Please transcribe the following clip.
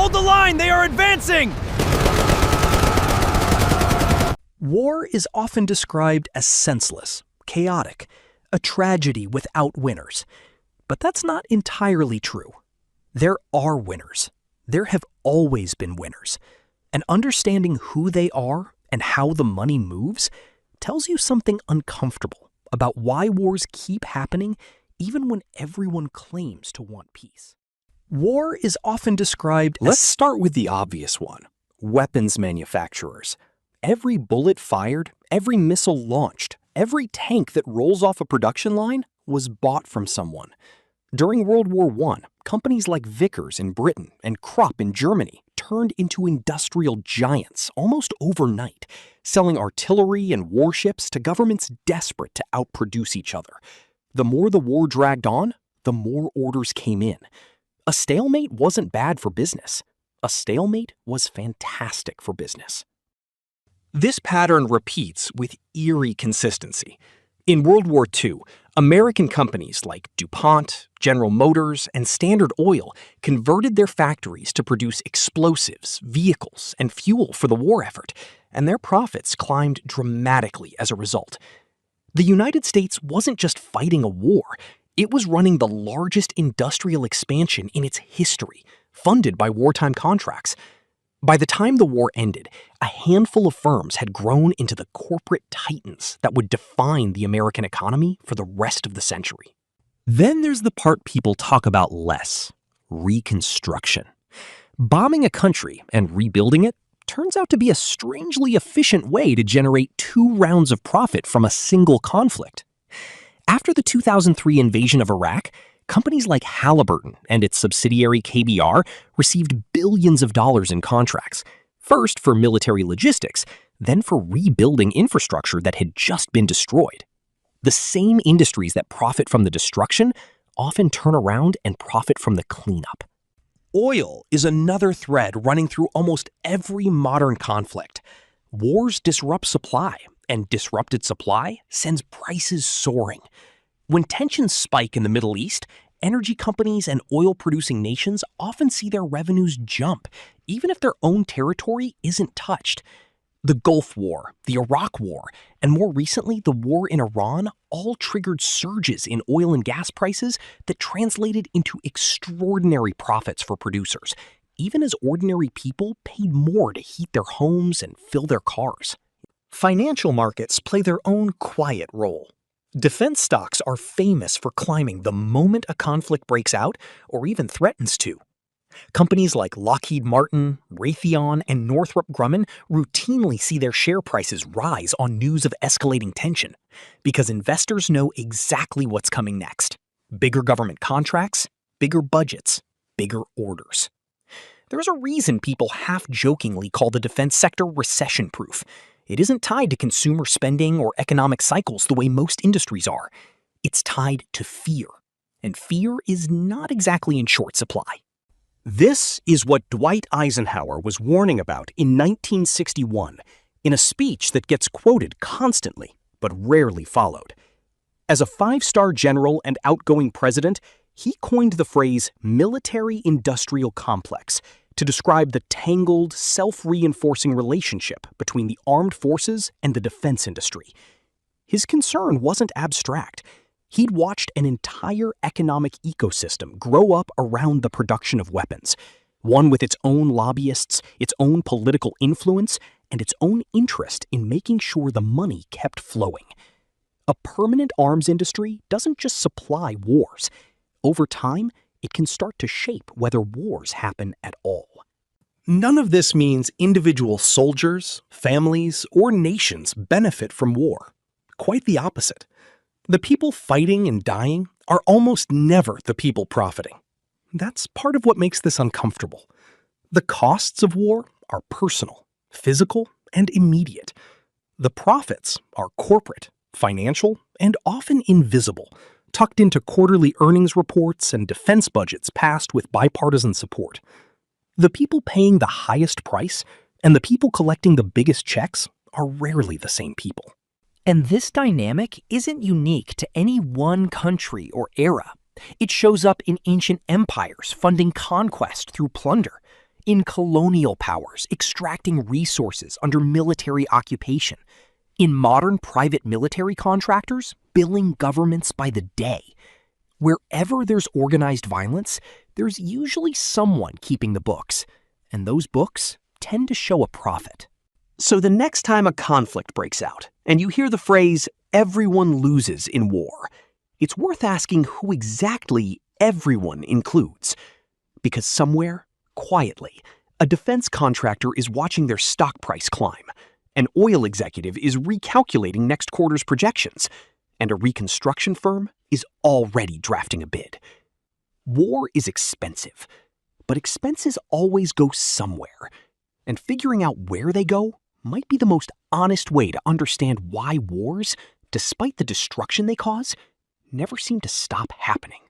Hold the line! They are advancing! War is often described as senseless, chaotic, a tragedy without winners. But that's not entirely true. There are winners. There have always been winners. And understanding who they are and how the money moves tells you something uncomfortable about why wars keep happening even when everyone claims to want peace. War is often described as... Let's start with the obvious one: weapons manufacturers. Every bullet fired, every missile launched, every tank that rolls off a production line was bought from someone. During World War I, companies like Vickers in Britain and Krupp in Germany turned into industrial giants almost overnight, selling artillery and warships to governments desperate to outproduce each other. The more the war dragged on, the more orders came in. A stalemate wasn't bad for business. A stalemate was fantastic for business. This pattern repeats with eerie consistency. In World War II, American companies like DuPont, General Motors, and Standard Oil converted their factories to produce explosives, vehicles, and fuel for the war effort, and their profits climbed dramatically as a result. The United States wasn't just fighting a war, it was running the largest industrial expansion in its history, funded by wartime contracts. By the time the war ended, a handful of firms had grown into the corporate titans that would define the American economy for the rest of the century. Then there's the part people talk about less: reconstruction. Bombing a country and rebuilding it turns out to be a strangely efficient way to generate 2 rounds of profit from a single conflict. After the 2003 invasion of Iraq, companies like Halliburton and its subsidiary KBR received billions of dollars in contracts, first for military logistics, then for rebuilding infrastructure that had just been destroyed. The same industries that profit from the destruction often turn around and profit from the cleanup. Oil is another thread running through almost every modern conflict. Wars disrupt supply, and disrupted supply sends prices soaring. When tensions spike in the Middle East, energy companies and oil-producing nations often see their revenues jump, even if their own territory isn't touched. The Gulf War, the Iraq War, and more recently the war in Iran all triggered surges in oil and gas prices that translated into extraordinary profits for producers, even as ordinary people paid more to heat their homes and fill their cars. Financial markets play their own quiet role. Defense stocks are famous for climbing the moment a conflict breaks out or even threatens to. Companies like Lockheed Martin, Raytheon, and Northrop Grumman routinely see their share prices rise on news of escalating tension, because investors know exactly what's coming next: bigger government contracts, bigger budgets, bigger orders. There's a reason people half-jokingly call the defense sector recession-proof. It isn't tied to consumer spending or economic cycles the way most industries are. It's tied to fear, and fear is not exactly in short supply. This is what Dwight Eisenhower was warning about in 1961 in a speech that gets quoted constantly but rarely followed. As a 5-star general and outgoing president, he coined the phrase military-industrial complex to describe the tangled, self-reinforcing relationship between the armed forces and the defense industry. His concern wasn't abstract. He'd watched an entire economic ecosystem grow up around the production of weapons, one with its own lobbyists, its own political influence, and its own interest in making sure the money kept flowing. A permanent arms industry doesn't just supply wars. Over time, it can start to shape whether wars happen at all. None of this means individual soldiers, families, or nations benefit from war. Quite the opposite. The people fighting and dying are almost never the people profiting. That's part of what makes this uncomfortable. The costs of war are personal, physical, and immediate. The profits are corporate, financial, and often invisible, tucked into quarterly earnings reports and defense budgets passed with bipartisan support. The people paying the highest price and the people collecting the biggest checks are rarely the same people. And this dynamic isn't unique to any one country or era. It shows up in ancient empires funding conquest through plunder, in colonial powers extracting resources under military occupation, in modern private military contractors billing governments by the day. Wherever there's organized violence, there's usually someone keeping the books, and those books tend to show a profit. So the next time a conflict breaks out, and you hear the phrase, "everyone loses in war," it's worth asking who exactly everyone includes. Because somewhere, quietly, a defense contractor is watching their stock price climb, an oil executive is recalculating next quarter's projections, and a reconstruction firm is already drafting a bid. War is expensive, but expenses always go somewhere, and figuring out where they go might be the most honest way to understand why wars, despite the destruction they cause, never seem to stop happening.